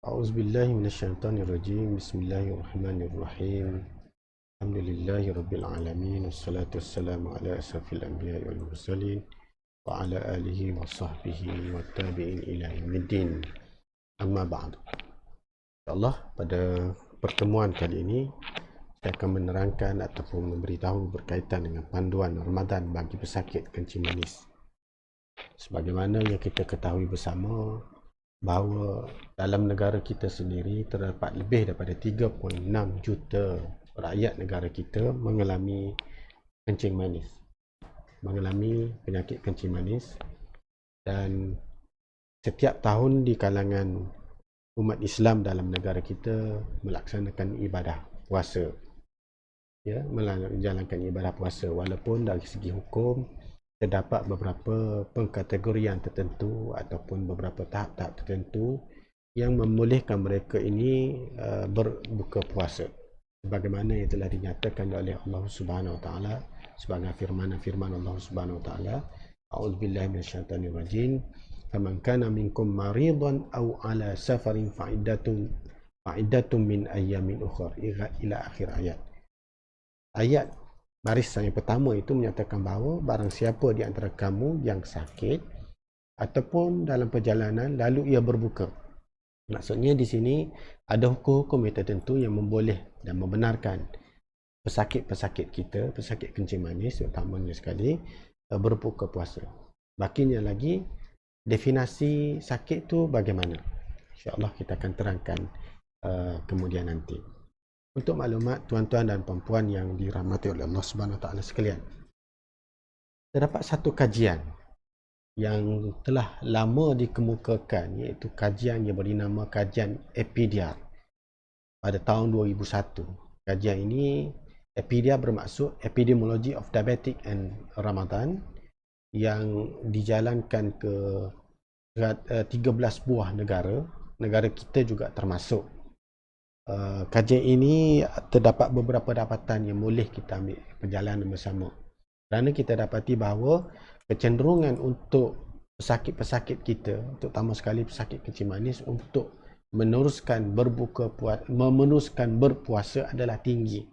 A'udzubillahi minasyaitonirrajim. Bismillahirrahmanirrahim. Alhamdulillahi rabbil alamin. Wassalatu wassalamu ala asrafil anbiya'i wal mursalin wa ala alihi wa sahbihi wa tabi'in ila yaumiddin. Amma ba'du. InsyaAllah pada pertemuan kali ini saya akan menerangkan ataupun memberitahu berkaitan dengan panduan Ramadan bagi pesakit kencing manis. Sebagaimana yang kita ketahui bersama bahawa dalam negara kita sendiri terdapat lebih daripada 3.6 juta rakyat negara kita mengalami kencing manis, mengalami penyakit kencing manis, dan setiap tahun di kalangan umat Islam dalam negara kita melaksanakan ibadah puasa, menjalankan ibadah puasa, walaupun dari segi hukum terdapat beberapa pengkategorian tertentu ataupun beberapa tahap-tahap tertentu yang membolehkan mereka ini berbuka puasa, sebagaimana yang telah dinyatakan oleh Allah Subhanahu Wa Taala sebagai firman Allah Subhanahu Wa Taala, A'udzubillahi minasyaitonirrajim, faman kana minkum maridan aw ala safarin fa'iddatun min ayyamin ukhra ila akhir ayat. Ayat barisan yang pertama itu menyatakan bahawa barang siapa di antara kamu yang sakit ataupun dalam perjalanan lalu ia berbuka. Maksudnya di sini ada hukum-hukum tertentu yang memboleh dan membenarkan pesakit-pesakit kita, pesakit kencing manis terutamanya sekali, berbuka puasa. Bakinya lagi, definisi sakit tu bagaimana? InsyaAllah kita akan terangkan kemudian nanti. Untuk maklumat tuan-tuan dan puan-puan yang dirahmati oleh Allah Subhanahu Wa Taala sekalian, terdapat satu kajian yang telah lama dikemukakan, iaitu kajian yang bernama kajian EPIDIA pada tahun 2001. Kajian ini, EPIDIA bermaksud Epidemiology of Diabetes and Ramadan, yang dijalankan ke 13 buah negara kita juga termasuk. Kajian ini terdapat beberapa dapatan yang boleh kita ambil perjalanan bersama, kerana kita dapati bahawa kecenderungan untuk pesakit-pesakit kita, terutama sekali pesakit kencing manis, untuk meneruskan berpuasa adalah tinggi,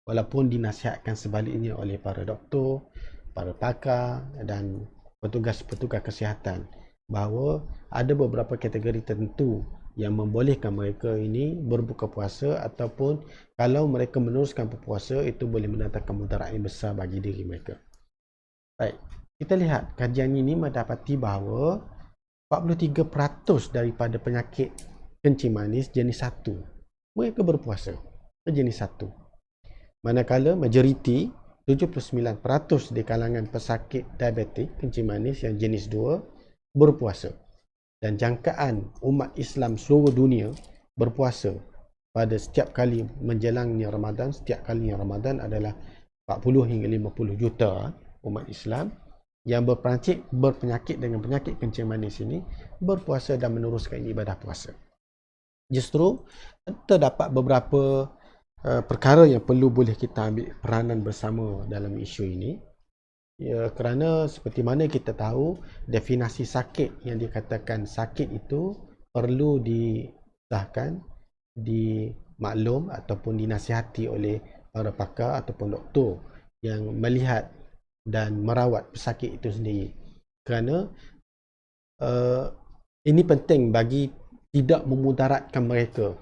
walaupun dinasihatkan sebaliknya oleh para doktor, para pakar dan petugas-petugas kesihatan bahawa ada beberapa kategori tertentu yang membolehkan mereka ini berbuka puasa, ataupun kalau mereka meneruskan berpuasa itu boleh mendatangkan mudarat yang besar bagi diri mereka. Baik, kita lihat kajian ini mendapati bahawa 43% daripada penyakit kencing manis jenis 1 mereka berpuasa jenis 1, manakala majoriti 79% di kalangan pesakit diabetik kencing manis yang jenis 2 berpuasa. Dan jangkaan umat Islam seluruh dunia berpuasa pada setiap kali menjelangnya Ramadan, setiap kalinya Ramadan adalah 40 hingga 50 juta umat Islam yang berpenyakit dengan penyakit kencing manis ini berpuasa dan meneruskan ibadah puasa. Justru terdapat beberapa perkara yang perlu boleh kita ambil peranan bersama dalam isu ini. Ya, kerana seperti mana kita tahu, definisi sakit yang dikatakan sakit itu perlu disahkan, dimaklum ataupun dinasihati oleh para pakar ataupun doktor yang melihat dan merawat pesakit itu sendiri. Kerana ini penting bagi tidak memudaratkan mereka,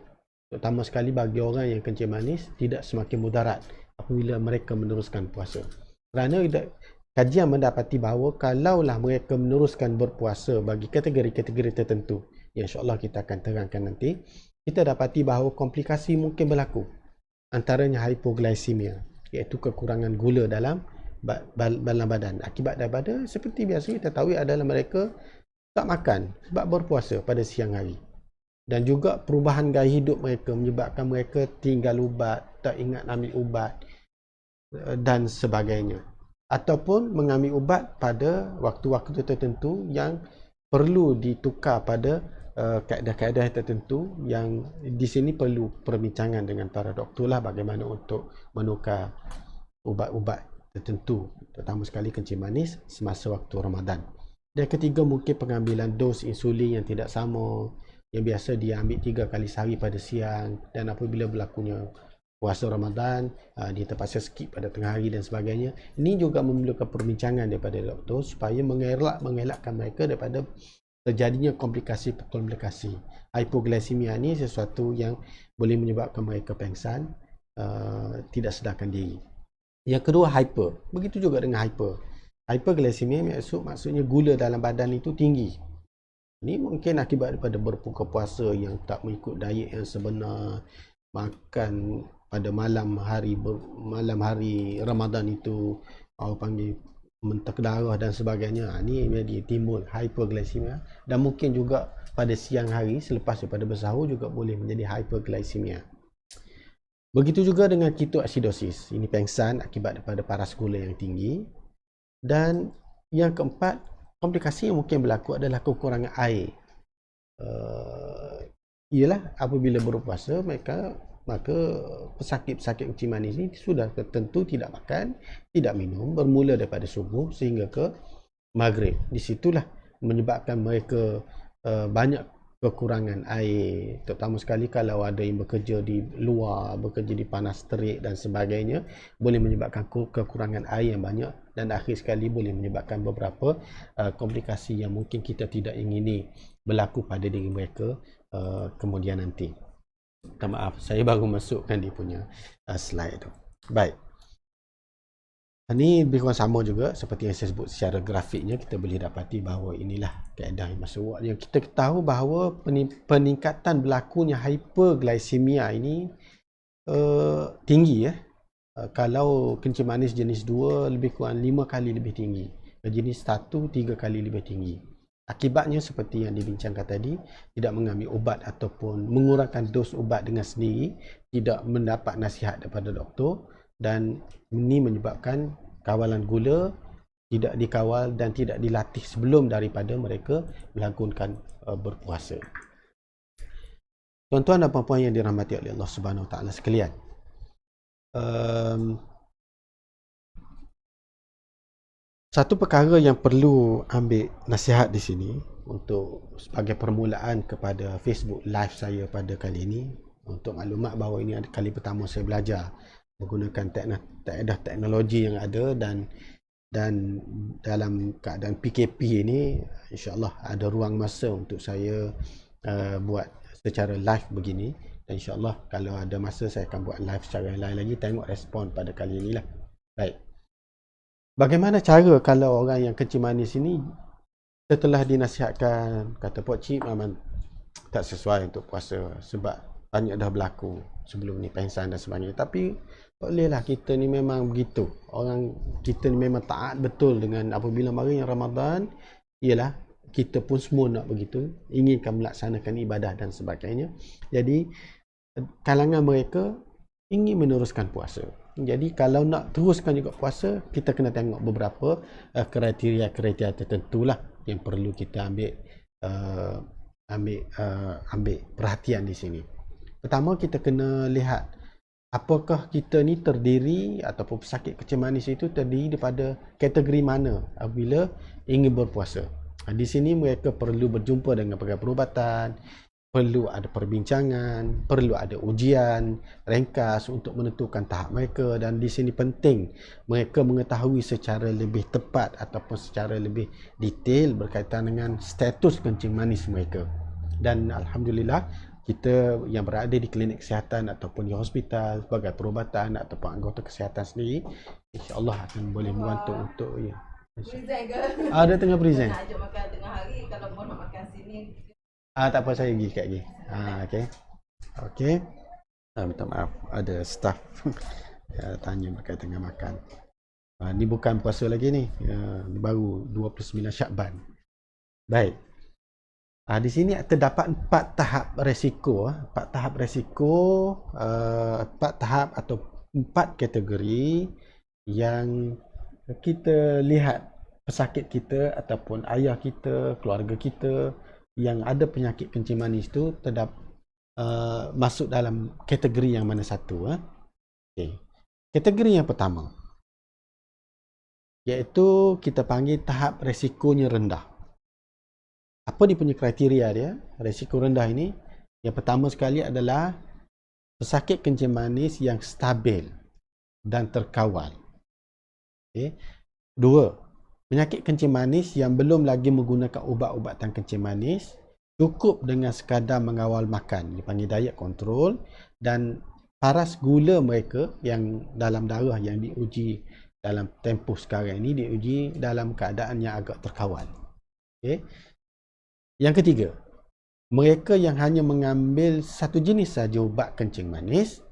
terutama sekali bagi orang yang kencing manis, tidak semakin mudarat apabila mereka meneruskan puasa. Kerana kajian mendapati bahawa kalaulah mereka meneruskan berpuasa bagi kategori-kategori tertentu, yang insyaAllah kita akan terangkan nanti, kita dapati bahawa komplikasi mungkin berlaku. Antaranya hypoglycemia, iaitu kekurangan gula dalam badan. Akibat daripada, seperti biasa kita tahu adalah mereka tak makan sebab berpuasa pada siang hari. Dan juga perubahan gaya hidup mereka menyebabkan mereka tinggal ubat, tak ingat ambil ubat dan sebagainya. Ataupun mengambil ubat pada waktu-waktu tertentu yang perlu ditukar pada kaedah-kaedah tertentu, yang di sini perlu perbincangan dengan para doktor lah bagaimana untuk menukar ubat-ubat tertentu, terutama sekali kencing manis semasa waktu Ramadan. Dan ketiga, mungkin pengambilan dos insulin yang tidak sama, yang biasa dia ambil 3 kali sehari pada siang, dan apabila berlakunya puasa Ramadan, dia terpaksa skip pada tengah hari dan sebagainya. Ini juga memerlukan perbincangan daripada doktor supaya mengelakkan mereka daripada terjadinya komplikasi. Hipoglycemia ni sesuatu yang boleh menyebabkan mereka pengsan, tidak sedarkan diri. Yang kedua, hyper. Begitu juga dengan hyper. Hyperglycemia maksudnya gula dalam badan itu tinggi. Ini mungkin akibat daripada berbuka puasa yang tak mengikut diet yang sebenar, makan pada malam hari Ramadan itu, orang panggil mentek darah dan sebagainya. Ini jadi timbul hyperglycemia, dan mungkin juga pada siang hari selepas daripada bersahur juga boleh menjadi hyperglycemia. Begitu juga dengan ketoacidosis. Ini pengsan akibat daripada paras gula yang tinggi. Dan yang keempat, komplikasi yang mungkin berlaku adalah kekurangan air. Ialah apabila berpuasa, maka pesakit-pesakit kencing manis ini sudah tentu tidak makan, tidak minum bermula daripada subuh sehingga ke maghrib. Di situlah menyebabkan mereka banyak kekurangan air, terutama sekali kalau ada yang bekerja di luar, bekerja di panas terik dan sebagainya, boleh menyebabkan kekurangan air yang banyak, dan akhir sekali boleh menyebabkan beberapa komplikasi yang mungkin kita tidak ingini berlaku pada diri mereka kemudian nanti. Minta maaf, saya baru masukkan dia punya slide tu. Baik. Ini lebih kurang sama juga seperti yang saya sebut secara grafiknya. Kita boleh dapati bahawa inilah kaedah yang masuk. Yang kita tahu bahawa peningkatan berlakunya hyperglycemia ini tinggi ya. Kalau kencing manis jenis 2 lebih kurang 5 kali lebih tinggi. Jenis 1 3 kali lebih tinggi. Akibatnya seperti yang dibincangkan tadi, tidak mengambil ubat ataupun mengurangkan dos ubat dengan sendiri, tidak mendapat nasihat daripada doktor, dan ini menyebabkan kawalan gula tidak dikawal dan tidak dilatih sebelum daripada mereka melakukan berpuasa. Tuan-tuan dan puan-puan yang dirahmati oleh Allah Subhanahu Wa Taala sekalian, satu perkara yang perlu ambil nasihat di sini untuk sebagai permulaan kepada Facebook Live saya pada kali ini, untuk maklumat bahawa ini adalah kali pertama saya belajar menggunakan teknologi yang ada, dan dalam keadaan PKP ini insya-Allah ada ruang masa untuk saya buat secara live begini, dan insya-Allah kalau ada masa saya akan buat live secara lain lagi, tengok respon pada kali inilah. Baik. Bagaimana cara kalau orang yang kencing manis ini setelah dinasihatkan, kata Pak Cik memang tak sesuai untuk puasa sebab banyak dah berlaku sebelum ni, pengsan dan sebagainya, tapi tak bolehlah, kita ni memang begitu. Orang kita ni memang taat betul dengan apabila mari yang Ramadan, ialah kita pun semua nak begitu, inginkan melaksanakan ibadah dan sebagainya. Jadi kalangan mereka ingin meneruskan puasa. Jadi kalau nak teruskan juga puasa, kita kena tengok beberapa kriteria tertentulah yang perlu kita ambil perhatian di sini. Pertama, kita kena lihat apakah kita ni terdiri ataupun pesakit kencing manis itu terdiri daripada kategori mana apabila ingin berpuasa. Di sini mereka perlu berjumpa dengan pegawai perubatan, perlu ada perbincangan, perlu ada ujian ringkas untuk menentukan tahap mereka, dan di sini penting mereka mengetahui secara lebih tepat ataupun secara lebih detail berkaitan dengan status kencing manis mereka. Dan alhamdulillah, kita yang berada di klinik kesihatan ataupun di hospital sebagai perubatan ataupun anggota kesihatan sendiri, insya-Allah akan boleh membantu untuk present ke? Ada tengah present. Nak ajak makan tengah hari, kalau mau nak makan sini. Tak apa, saya pergi kat lagi. Okey. Minta maaf, ada staff tanya berkaitan dengan makan. Ni bukan puasa lagi ni. Baru 29 Syakban. Baik. Di sini terdapat 4 tahap resiko, 4 tahap resiko, 4 tahap atau 4 kategori yang kita lihat pesakit kita ataupun ayah kita, keluarga kita yang ada penyakit kencing manis tu masuk dalam kategori yang mana satu. Okay. Kategori yang pertama, iaitu kita panggil tahap resikonya rendah. Apa dia punya kriteria dia? Risiko rendah ini, yang pertama sekali adalah pesakit kencing manis yang stabil dan terkawal. Okay. Dua, penyakit kencing manis yang belum lagi menggunakan ubat-ubatan kencing manis, cukup dengan sekadar mengawal makan, dipanggil diet control, dan paras gula mereka yang dalam darah yang diuji dalam tempoh sekarang ini diuji dalam keadaan yang agak terkawal. Okay. Yang ketiga, mereka yang hanya mengambil satu jenis saja ubat kencing manis,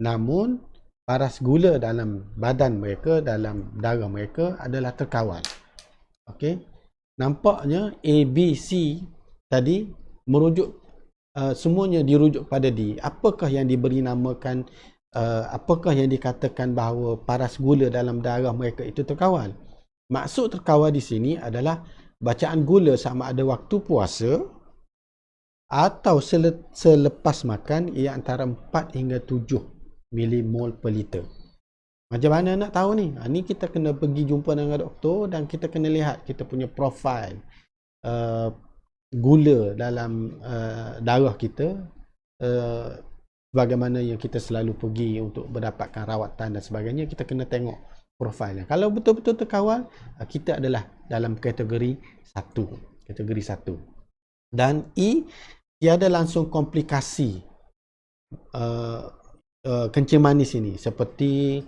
namun paras gula dalam badan mereka, dalam darah mereka adalah terkawal. Okey. Nampaknya A, B, C tadi merujuk semuanya dirujuk pada D. Apakah yang diberi namakan apakah yang dikatakan bahawa paras gula dalam darah mereka itu terkawal? Maksud terkawal di sini adalah bacaan gula sama ada waktu puasa atau selepas makan ia antara 4 hingga 7 milimol per liter. Macam mana nak tahu ni? Ni kita kena pergi jumpa dengan doktor dan kita kena lihat kita punya profil gula dalam darah kita, bagaimana yang kita selalu pergi untuk mendapatkan rawatan dan sebagainya. Kita kena tengok profilnya. Kalau betul-betul terkawal, kita adalah dalam kategori 1. Kategori 1. Dan E, tiada langsung komplikasi kencing manis ini, seperti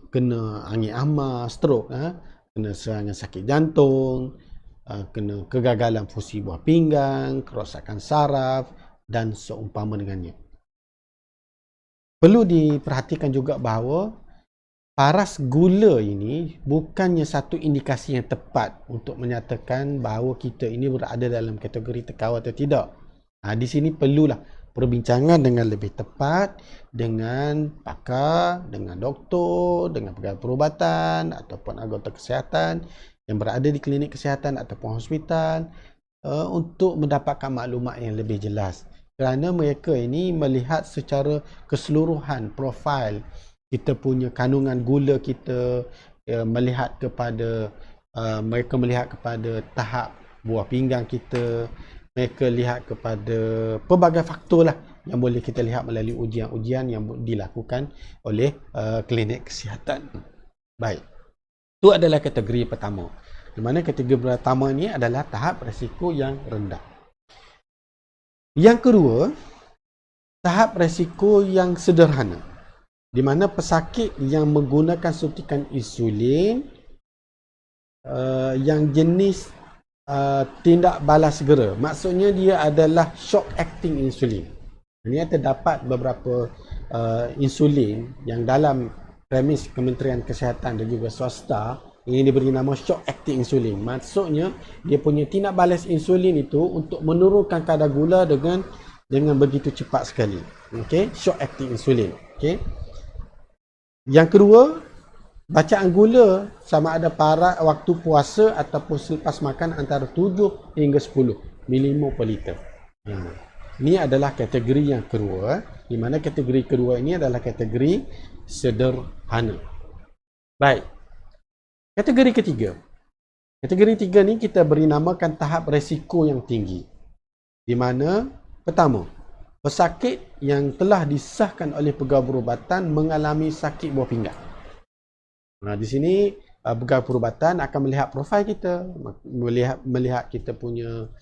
kena angin amas, stroke, kena serangan sakit jantung, kena kegagalan fusi buah pinggang, kerosakan saraf dan seumpama dengannya. Perlu diperhatikan juga bahawa paras gula ini bukannya satu indikasi yang tepat untuk menyatakan bahawa kita ini berada dalam kategori terkawal atau tidak. Di sini perlulah perbincangan dengan lebih tepat dengan pakar, dengan doktor, dengan pegawai perubatan ataupun anggota kesihatan yang berada di klinik kesihatan ataupun hospital untuk mendapatkan maklumat yang lebih jelas. Kerana mereka ini melihat secara keseluruhan profil kita punya kandungan gula kita, melihat kepada mereka melihat kepada tahap buah pinggang kita, mereka lihat kepada pelbagai faktor lah yang boleh kita lihat melalui ujian-ujian yang dilakukan oleh klinik kesihatan. Baik, itu adalah kategori pertama. Di mana kategori pertama ni adalah tahap risiko yang rendah. Yang kedua, tahap risiko yang sederhana, di mana pesakit yang menggunakan suntikan insulin yang jenis tindak balas segera. Maksudnya dia adalah short acting insulin. Ini terdapat beberapa insulin yang dalam premis Kementerian Kesihatan dan juga swasta ini diberi nama short acting insulin. Maksudnya dia punya tindak balas insulin itu untuk menurunkan kadar gula dengan begitu cepat sekali. Okey, short acting insulin. Okey. Yang kedua, bacaan gula sama ada pada waktu puasa ataupun selepas makan antara 7 hingga 10 milimol per liter. Ini adalah kategori yang kedua, di mana kategori kedua ini adalah kategori sederhana. Baik. Kategori ketiga. Kategori tiga ni kita beri namakan tahap risiko yang tinggi. Di mana pertama, pesakit yang telah disahkan oleh pegawai perubatan mengalami sakit buah pinggang. Di sini pegawai perubatan akan melihat profil kita, melihat kita punya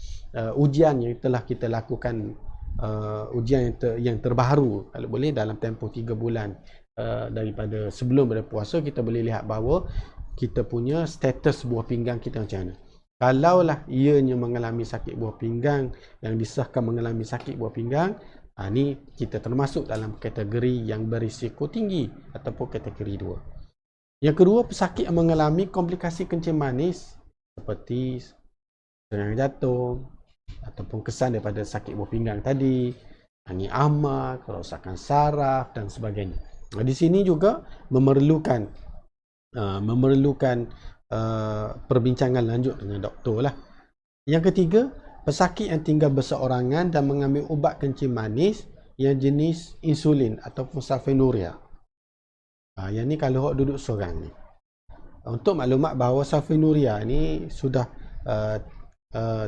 ujian yang telah kita lakukan, ujian yang terbaru kalau boleh dalam tempoh 3 bulan daripada sebelum berpuasa. Kita boleh lihat bahawa kita punya status buah pinggang kita macam mana. Kalaulah ianya mengalami sakit buah pinggang, yang disahkan mengalami sakit buah pinggang, ni kita termasuk dalam kategori yang berisiko tinggi ataupun kategori 2. Yang kedua, pesakit yang mengalami komplikasi kencing manis seperti serangan jantung ataupun kesan daripada sakit buah pinggang tadi, angin amas, kerosakan saraf dan sebagainya. Di sini juga memerlukan perbincangan lanjut dengan doktor lah. Yang ketiga, pesakit yang tinggal berseorangan dan mengambil ubat kencing manis yang jenis insulin ataupun sulfonylurea. Yang ni kalau duduk seorang ni. Untuk maklumat bahawa sulfonylurea ni sudah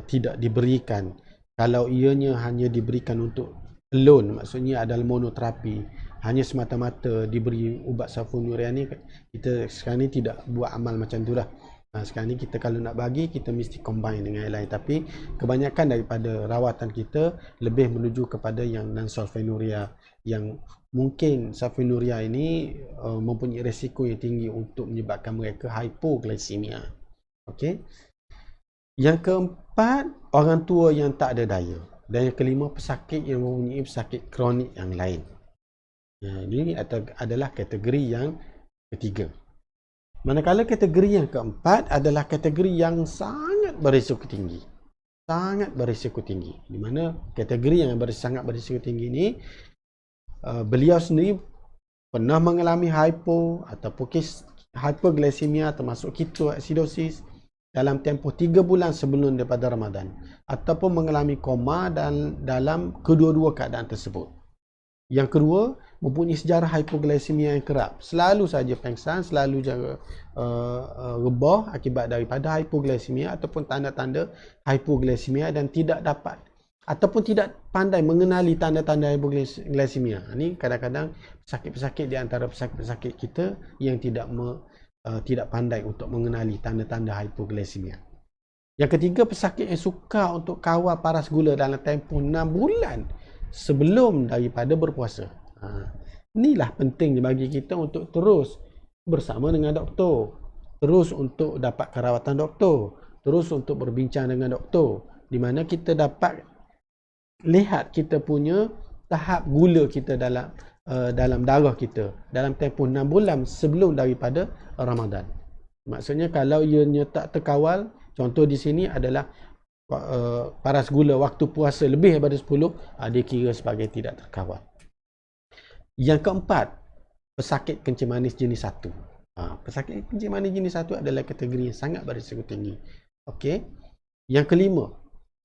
tidak diberikan. Kalau ianya hanya diberikan untuk alone, maksudnya adalah monoterapi, hanya semata-mata diberi ubat sulfonylurea ni, kita sekarang ni tidak buat amal macam tu lah. Sekarang ni kita kalau nak bagi, kita mesti combine dengan yang lain. Tapi kebanyakan daripada rawatan kita lebih menuju kepada yang non-sulfonylurea, yang mungkin sulfonylurea ini mempunyai risiko yang tinggi untuk menyebabkan mereka hypoglycemia. Okey. Yang keempat, orang tua yang tak ada daya. Dan yang kelima, pesakit yang mempunyai pesakit kronik yang lain. Ini adalah kategori yang ketiga. Manakala kategori yang keempat adalah kategori yang sangat berisiko tinggi. Sangat berisiko tinggi. Di mana kategori yang sangat berisiko tinggi ini, beliau sendiri pernah mengalami hypo ataupun hyperglycemia termasuk ketoacidosis dalam tempoh 3 bulan sebelum daripada Ramadan, ataupun mengalami koma dan dalam kedua-dua keadaan tersebut. Yang kedua, mempunyai sejarah hypoglycemia yang kerap, selalu saja pengsan, selalu jaga rebah akibat daripada hypoglycemia ataupun tanda-tanda hypoglycemia, dan tidak dapat ataupun tidak pandai mengenali tanda-tanda hypoglycemia. Ini kadang-kadang pesakit-pesakit di antara pesakit-pesakit kita yang tidak pandai untuk mengenali tanda-tanda hypoglycemia. Yang ketiga, pesakit yang suka untuk kawal paras gula dalam tempoh 6 bulan sebelum daripada berpuasa. Inilah pentingnya bagi kita untuk terus bersama dengan doktor, terus untuk dapat kerawatan doktor, terus untuk berbincang dengan doktor, di mana kita dapat lihat kita punya tahap gula kita dalam darah kita dalam tempoh 6 bulan sebelum daripada Ramadan. Maksudnya kalau ianya tak terkawal, contoh di sini adalah paras gula waktu puasa lebih daripada 10, dia kira sebagai tidak terkawal. Yang keempat, pesakit kencing manis jenis 1. Pesakit kencing manis jenis 1 adalah kategori yang sangat berisiko tinggi. Okey. Yang kelima,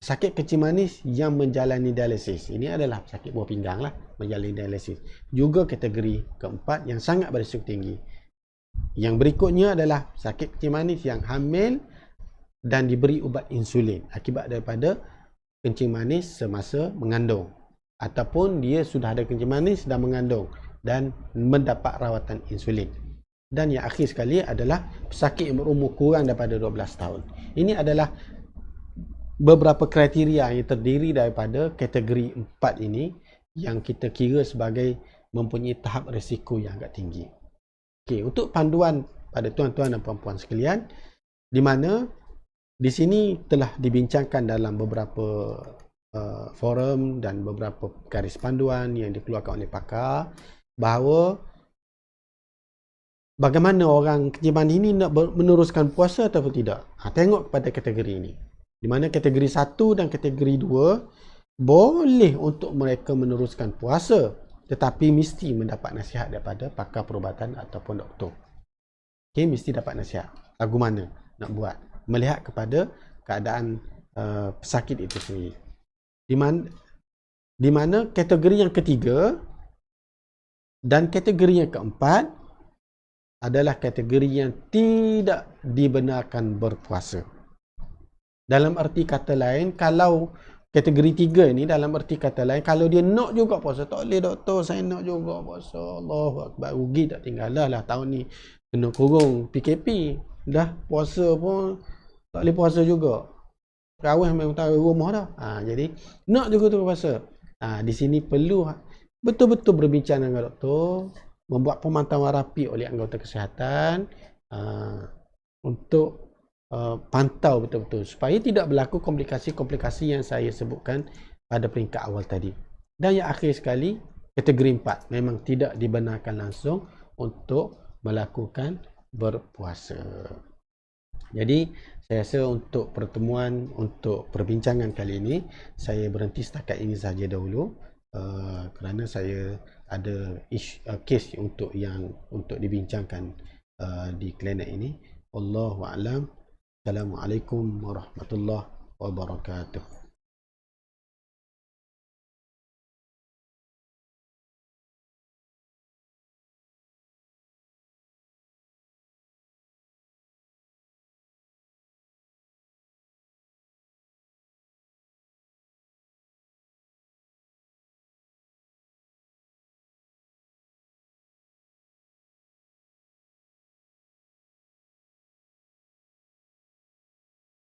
pesakit kencing manis yang menjalani dialisis. Ini adalah pesakit buah pinggang lah, menjalani dialisis. Juga kategori keempat yang sangat berisiko tinggi. Yang berikutnya adalah pesakit kencing manis yang hamil dan diberi ubat insulin akibat daripada kencing manis semasa mengandung, ataupun dia sudah ada kencing manis dan mengandung dan mendapat rawatan insulin. Dan yang akhir sekali adalah pesakit yang berumur kurang daripada 12 tahun. Ini adalah beberapa kriteria yang terdiri daripada kategori 4 ini yang kita kira sebagai mempunyai tahap risiko yang agak tinggi. Okey, untuk panduan pada tuan-tuan dan puan-puan sekalian, di mana di sini telah dibincangkan dalam beberapa forum dan beberapa garis panduan yang dikeluarkan oleh pakar, bahawa bagaimana orang kencing manis ini nak meneruskan puasa ataupun tidak. Tengok kepada kategori ini. Di mana kategori 1 dan kategori 2 boleh untuk mereka meneruskan puasa, tetapi mesti mendapat nasihat daripada pakar perubatan ataupun doktor. Okey, mesti dapat nasihat. Lagu mana nak buat, melihat kepada keadaan pesakit itu sendiri. Di mana kategori yang ketiga dan kategori yang keempat adalah kategori yang tidak dibenarkan berpuasa. Dalam arti kata lain, kalau kategori 3 ni, dalam arti kata lain, kalau dia nak juga puasa, tak boleh doktor, saya nak juga puasa, Allahu Akbar, rugi tak tinggal lah tahun ni kena kurung PKP, dah puasa pun tak boleh puasa juga, raweh memang tahu rumah dah. Jadi nak juga tu puasa. Di sini perlu betul-betul berbincang dengan doktor, membuat pemantauan rapi oleh anggota kesihatan untuk pantau betul-betul supaya tidak berlaku komplikasi-komplikasi yang saya sebutkan pada peringkat awal tadi. Dan yang akhir sekali, kategori 4 memang tidak dibenarkan langsung untuk melakukan berpuasa. Jadi saya rasa untuk pertemuan, untuk perbincangan kali ini, saya berhenti setakat ini saja dahulu, kerana saya ada kes untuk dibincangkan di klinik ini. Wallahu a'lam. Assalamualaikum warahmatullahi wabarakatuh.